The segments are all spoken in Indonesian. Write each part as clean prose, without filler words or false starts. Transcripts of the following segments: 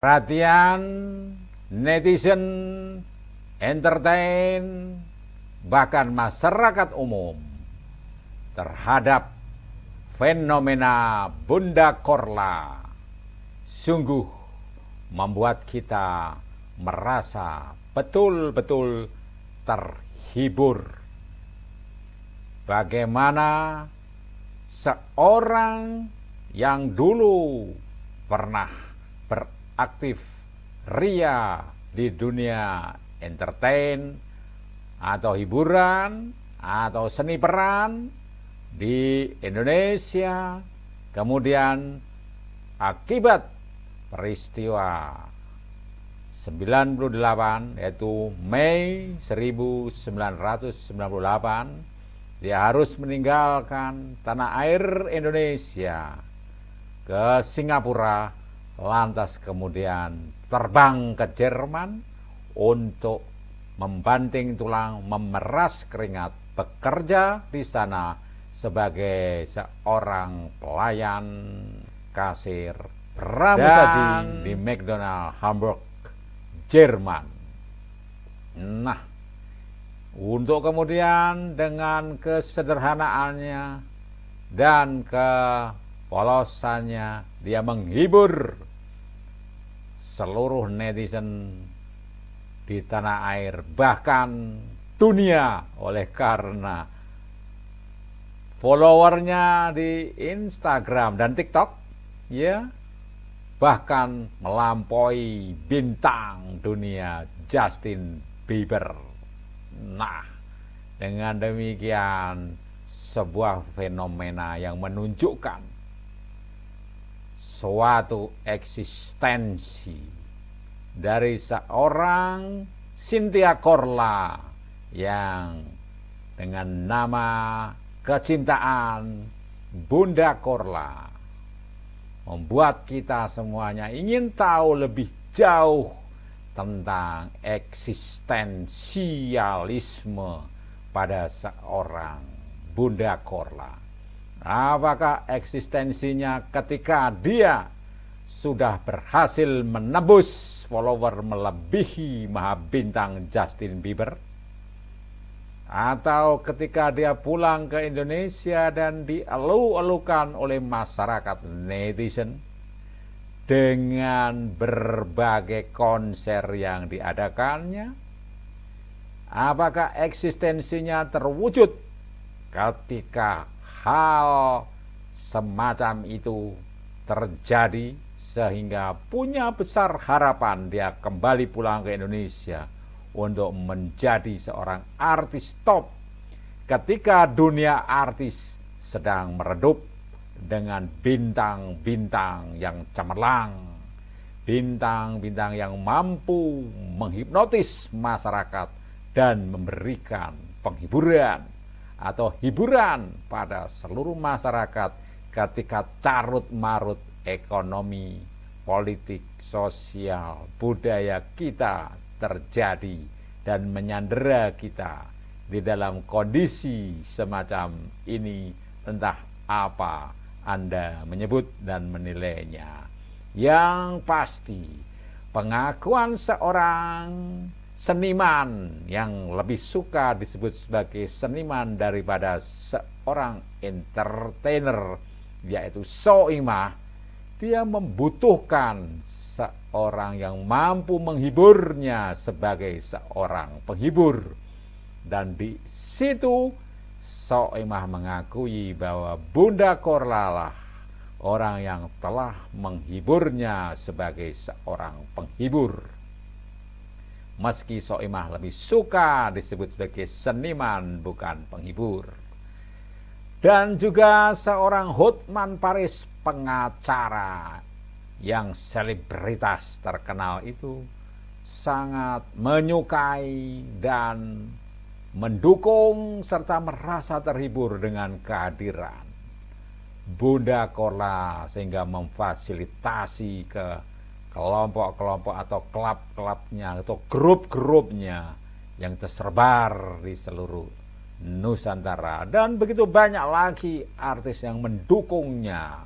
Perhatian netizen, entertain, bahkan masyarakat umum terhadap fenomena Bunda Korla sungguh membuat kita merasa betul-betul terhibur. Bagaimana seorang yang dulu pernah beraktif ria di dunia entertain atau hiburan atau seni peran di Indonesia, kemudian akibat peristiwa 98 yaitu Mei 1998 dia harus meninggalkan tanah air Indonesia ke Singapura, lantas kemudian terbang ke Jerman untuk membanting tulang, memeras keringat, bekerja di sana sebagai seorang pelayan kasir pramusaji di McDonald Hamburg, Jerman. Nah, untuk kemudian dengan kesederhanaannya dan kepolosannya dia menghibur seluruh netizen di tanah air, bahkan dunia, oleh karena followernya di Instagram dan TikTok ya bahkan melampaui bintang dunia Justin Bieber. Nah, dengan demikian sebuah fenomena yang menunjukkan suatu eksistensi dari seorang Cynthia Korla yang dengan nama kecintaan Bunda Korla membuat kita semuanya ingin tahu lebih jauh tentang eksistensialisme pada seorang Bunda Korla. Apakah eksistensinya ketika dia sudah berhasil menembus follower melebihi maha bintang Justin Bieber? Atau ketika dia pulang ke Indonesia dan dielu-elukan oleh masyarakat netizen dengan berbagai konser yang diadakannya? Apakah eksistensinya terwujud ketika hal semacam itu terjadi sehingga punya besar harapan dia kembali pulang ke Indonesia untuk menjadi seorang artis top ketika dunia artis sedang meredup dengan bintang-bintang yang cemerlang, bintang-bintang yang mampu menghipnotis masyarakat dan memberikan penghiburan atau hiburan pada seluruh masyarakat ketika carut-marut ekonomi, politik, sosial, budaya kita terjadi dan menyandera kita di dalam kondisi semacam ini, entah apa Anda menyebut dan menilainya. Yang pasti pengakuan seorang seniman yang lebih suka disebut sebagai seniman daripada seorang entertainer yaitu Soimah, dia membutuhkan seorang yang mampu menghiburnya sebagai seorang penghibur. Dan di situ Soimah mengakui bahwa Bunda Korla lah orang yang telah menghiburnya sebagai seorang penghibur. Meski Soimah lebih suka disebut sebagai seniman bukan penghibur. Dan juga seorang Hotman Paris, pengacara yang selebritas terkenal itu sangat menyukai dan mendukung serta merasa terhibur dengan kehadiran Bunda Korla sehingga memfasilitasi ke kelompok-kelompok atau klub-klubnya atau grup-grupnya yang tersebar di seluruh Nusantara. Dan begitu banyak lagi artis yang mendukungnya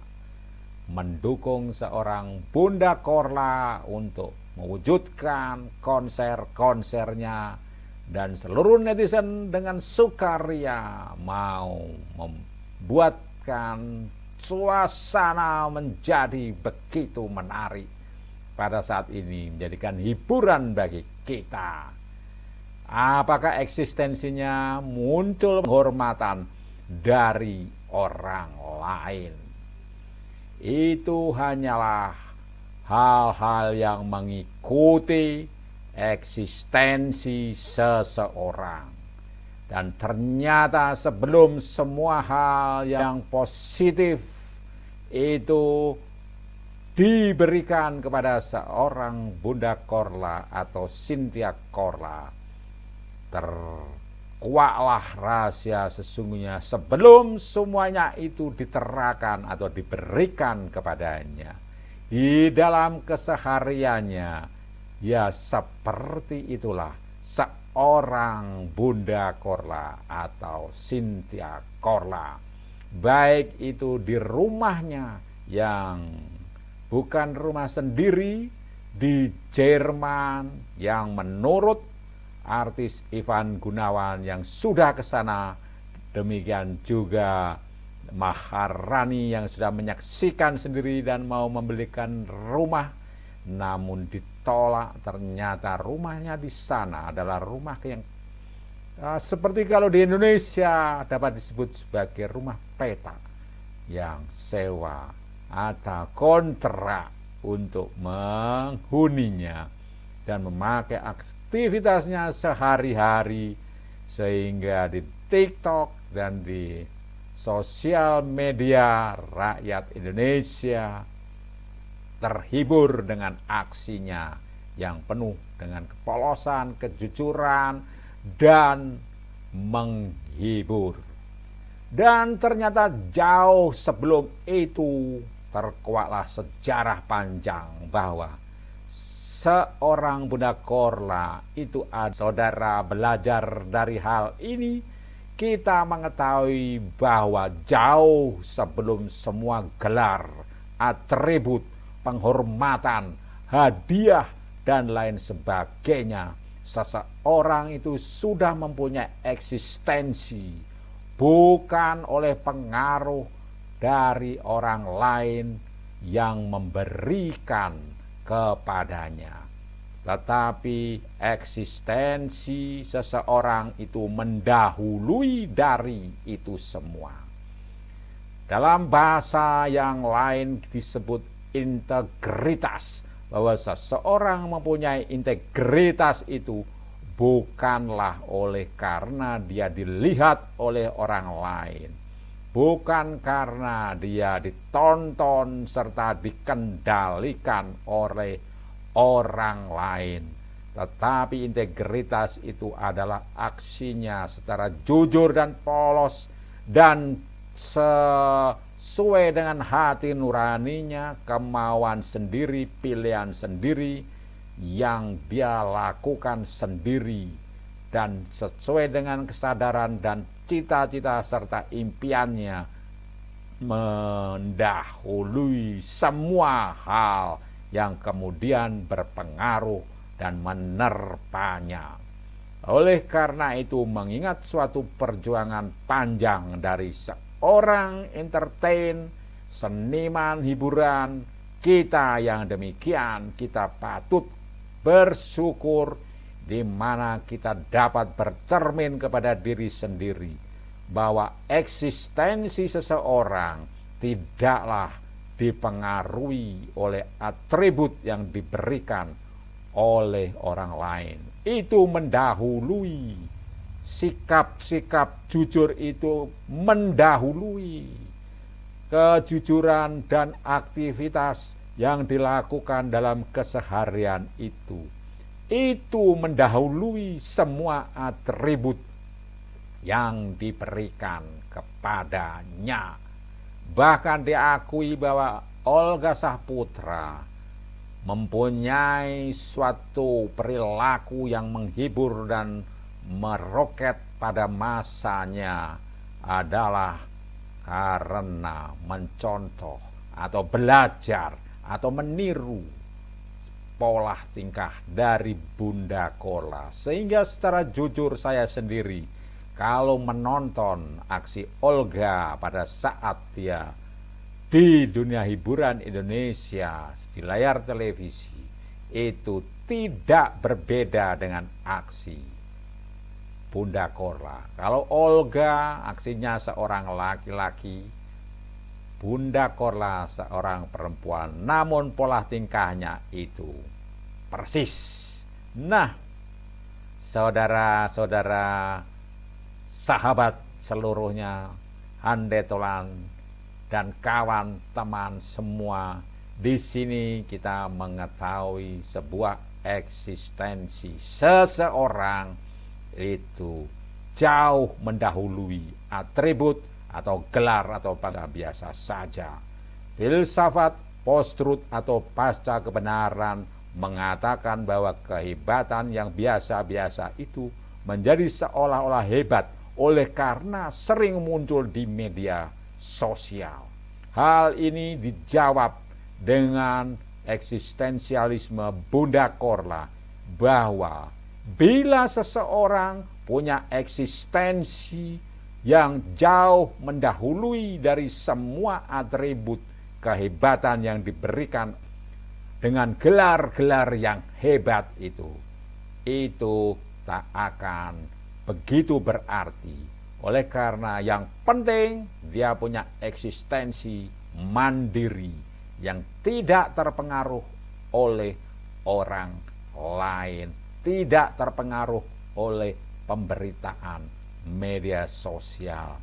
mendukung seorang Bunda Korla untuk mewujudkan konser-konsernya, dan seluruh netizen dengan sukaria mau membuatkan suasana menjadi begitu menarik pada saat ini, menjadikan hiburan bagi kita. Apakah eksistensinya muncul penghormatan dari orang lain? Itu hanyalah hal-hal yang mengikuti eksistensi seseorang. Dan ternyata sebelum semua hal yang positif itu diberikan kepada seorang Bunda Korla atau Cynthia Korla, terkuaklah rahasia sesungguhnya sebelum semuanya itu diterakan atau diberikan kepadanya. Di dalam kesehariannya, ya seperti itulah seorang Bunda Korla atau Cynthia Korla. Baik itu di rumahnya yang bukan rumah sendiri di Jerman, yang menurut artis Ivan Gunawan yang sudah ke sana, demikian juga Maharani yang sudah menyaksikan sendiri dan mau membelikan rumah, namun ditolak. Ternyata rumahnya di sana adalah rumah yang seperti kalau di Indonesia dapat disebut sebagai rumah petak yang sewa atau kontrak untuk menghuninya dan memakai aktivitasnya sehari-hari, sehingga di TikTok dan di sosial media rakyat Indonesia terhibur dengan aksinya yang penuh dengan kepolosan, kejujuran, dan menghibur. Dan ternyata jauh sebelum itu terkuaklah sejarah panjang bahwa seorang Bunda Korla itu ada. Saudara belajar dari hal ini, kita mengetahui bahwa jauh sebelum semua gelar, atribut, penghormatan, hadiah, dan lain sebagainya, seseorang itu sudah mempunyai eksistensi, bukan oleh pengaruh dari orang lain yang memberikan kepadanya, tetapi eksistensi seseorang itu mendahului dari itu semua. Dalam bahasa yang lain disebut integritas, bahwa seseorang mempunyai integritas itu bukanlah oleh karena dia dilihat oleh orang lain, bukan karena dia ditonton serta dikendalikan oleh orang lain, tetapi integritas itu adalah aksinya secara jujur dan polos dan sesuai dengan hati nuraninya, kemauan sendiri, pilihan sendiri yang dia lakukan sendiri, dan sesuai dengan kesadaran dan cita-cita serta impiannya, mendahului semua hal yang kemudian berpengaruh dan menerpanya. Oleh karena itu, mengingat suatu perjuangan panjang dari seorang entertain, seniman hiburan, kita yang demikian, kita patut bersyukur di mana kita dapat bercermin kepada diri sendiri bahwa eksistensi seseorang tidaklah dipengaruhi oleh atribut yang diberikan oleh orang lain. Itu mendahului, sikap-sikap jujur itu mendahului kejujuran dan aktivitas yang dilakukan dalam keseharian itu. Itu mendahului semua atribut yang diberikan kepadanya. Bahkan diakui bahwa Olga Saputra mempunyai suatu perilaku yang menghibur dan meroket pada masanya adalah karena mencontoh atau belajar atau meniru pola tingkah dari Bunda Korla. Sehingga secara jujur saya sendiri, kalau menonton aksi Olga pada saat dia di dunia hiburan Indonesia di layar televisi, itu tidak berbeda dengan aksi Bunda Korla. Kalau Olga aksinya seorang laki-laki, Bunda Korla seorang perempuan, namun pola tingkahnya itu persis. Nah, saudara-saudara, sahabat seluruhnya, handetolan dan kawan teman semua, di sini kita mengetahui sebuah eksistensi seseorang itu jauh mendahului atribut atau gelar atau pangkat biasa saja. Filsafat post-truth atau pasca kebenaran mengatakan bahwa kehebatan yang biasa-biasa itu menjadi seolah-olah hebat oleh karena sering muncul di media sosial. Hal ini dijawab dengan eksistensialisme Bunda Korla, bahwa bila seseorang punya eksistensi yang jauh mendahului dari semua atribut kehebatan yang diberikan dengan gelar-gelar yang hebat itu tak akan begitu berarti. Oleh karena yang penting dia punya eksistensi mandiri yang tidak terpengaruh oleh orang lain, tidak terpengaruh oleh pemberitaan media sosial.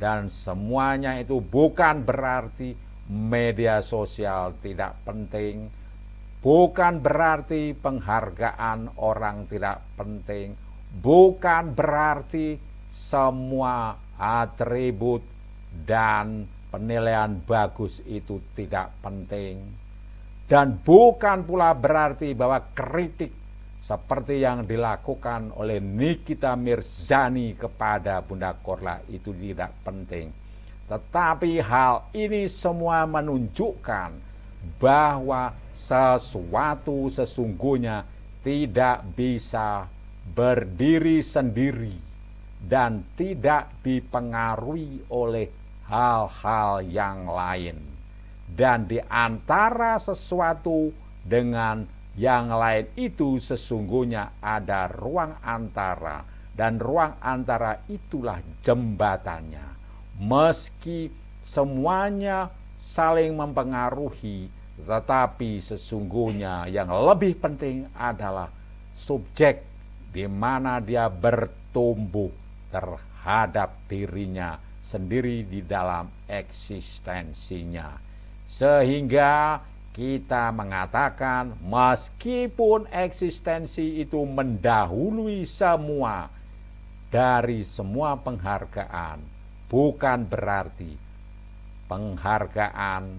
Dan semuanya itu bukan berarti media sosial tidak penting, bukan berarti penghargaan orang tidak penting, bukan berarti semua atribut dan penilaian bagus itu tidak penting, dan bukan pula berarti bahwa kritik seperti yang dilakukan oleh Nikita Mirzani kepada Bunda Korla itu tidak penting. Tetapi hal ini semua menunjukkan bahwa sesuatu sesungguhnya tidak bisa berdiri sendiri dan tidak dipengaruhi oleh hal-hal yang lain. Dan di antara sesuatu dengan yang lain itu sesungguhnya ada ruang antara, dan ruang antara itulah jembatannya. Meski semuanya saling mempengaruhi, tetapi sesungguhnya yang lebih penting adalah subjek di mana dia bertumbuh terhadap dirinya sendiri di dalam eksistensinya. Sehingga kita mengatakan meskipun eksistensi itu mendahului semua dari semua penghargaan, bukan berarti penghargaan,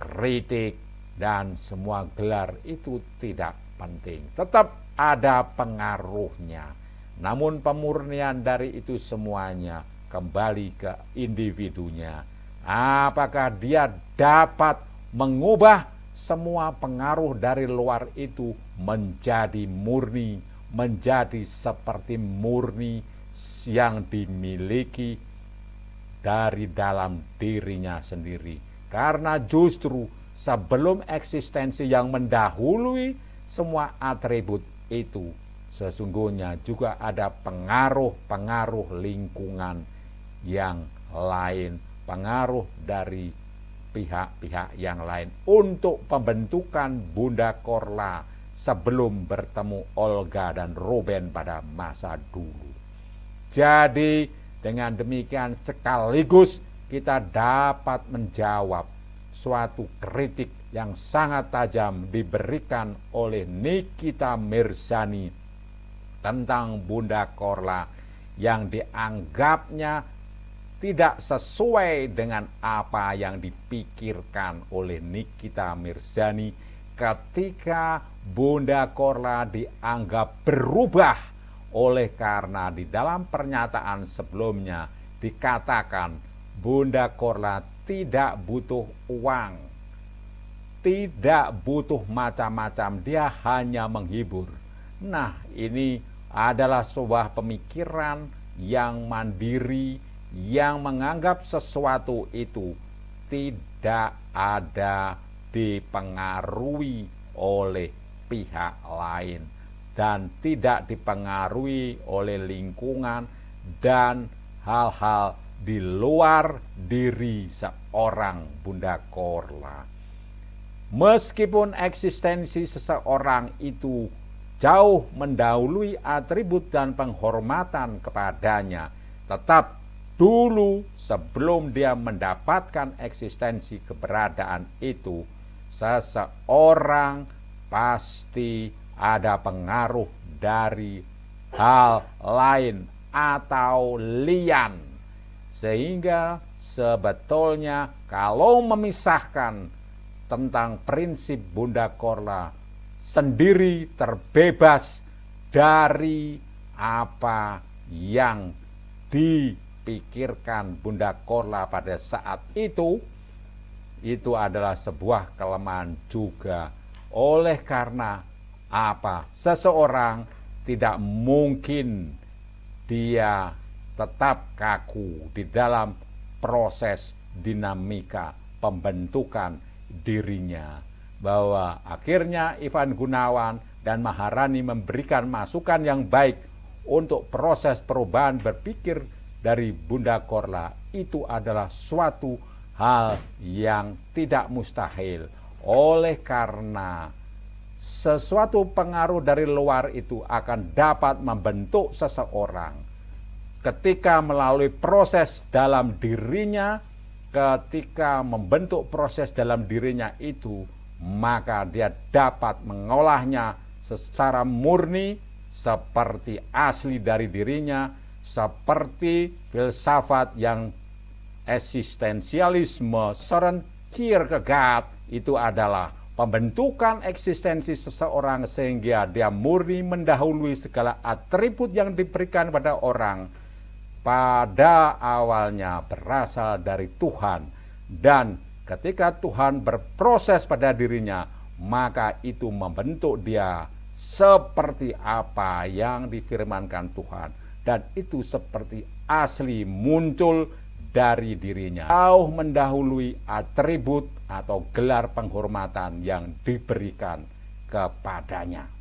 kritik, dan semua gelar itu tidak penting. Tetap ada pengaruhnya. Namun pemurnian dari itu semuanya kembali ke individunya. Apakah dia dapat mengubah semua pengaruh dari luar itu menjadi murni, menjadi seperti murni yang dimiliki dari dalam dirinya sendiri. Karena justru sebelum eksistensi yang mendahului semua atribut itu, sesungguhnya juga ada pengaruh-pengaruh lingkungan yang lain, pengaruh dari pihak-pihak yang lain untuk pembentukan Bunda Korla sebelum bertemu Olga dan Ruben pada masa dulu. Jadi dengan demikian sekaligus kita dapat menjawab suatu kritik yang sangat tajam diberikan oleh Nikita Mirzani tentang Bunda Korla yang dianggapnya tidak sesuai dengan apa yang dipikirkan oleh Nikita Mirzani ketika Bunda Korla dianggap berubah, oleh karena di dalam pernyataan sebelumnya dikatakan Bunda Korla tidak butuh uang, tidak butuh macam-macam, dia hanya menghibur. Nah, ini adalah sebuah pemikiran yang mandiri, yang menganggap sesuatu itu tidak ada dipengaruhi oleh pihak lain dan tidak dipengaruhi oleh lingkungan dan hal-hal di luar diri seorang Bunda Korla. Meskipun eksistensi seseorang itu jauh mendahului atribut dan penghormatan kepadanya, tetap dulu sebelum dia mendapatkan eksistensi keberadaan itu, seseorang pasti ada pengaruh dari hal lain atau lian. Sehingga sebetulnya kalau memisahkan tentang prinsip Bunda Korla sendiri terbebas dari apa yang dipikirkan Bunda Korla pada saat itu adalah sebuah kelemahan juga. Oleh karena apa? Seseorang tidak mungkin dia tetap kaku di dalam proses dinamika pembentukan dirinya. Bahwa akhirnya Ivan Gunawan dan Maharani memberikan masukan yang baik untuk proses perubahan berpikir dari Bunda Korla. Itu adalah suatu hal yang tidak mustahil. Oleh karena sesuatu pengaruh dari luar itu akan dapat membentuk seseorang. Ketika melalui proses dalam dirinya, ketika membentuk proses dalam dirinya itu, maka dia dapat mengolahnya secara murni seperti asli dari dirinya, seperti filsafat yang eksistensialisme Søren Kierkegaard itu adalah pembentukan eksistensi seseorang sehingga dia murni mendahului segala atribut yang diberikan pada orang pada awalnya berasal dari Tuhan, dan ketika Tuhan berproses pada dirinya maka itu membentuk dia seperti apa yang difirmankan Tuhan, dan itu seperti asli muncul dari dirinya, jauh mendahului atribut atau gelar penghormatan yang diberikan kepadanya.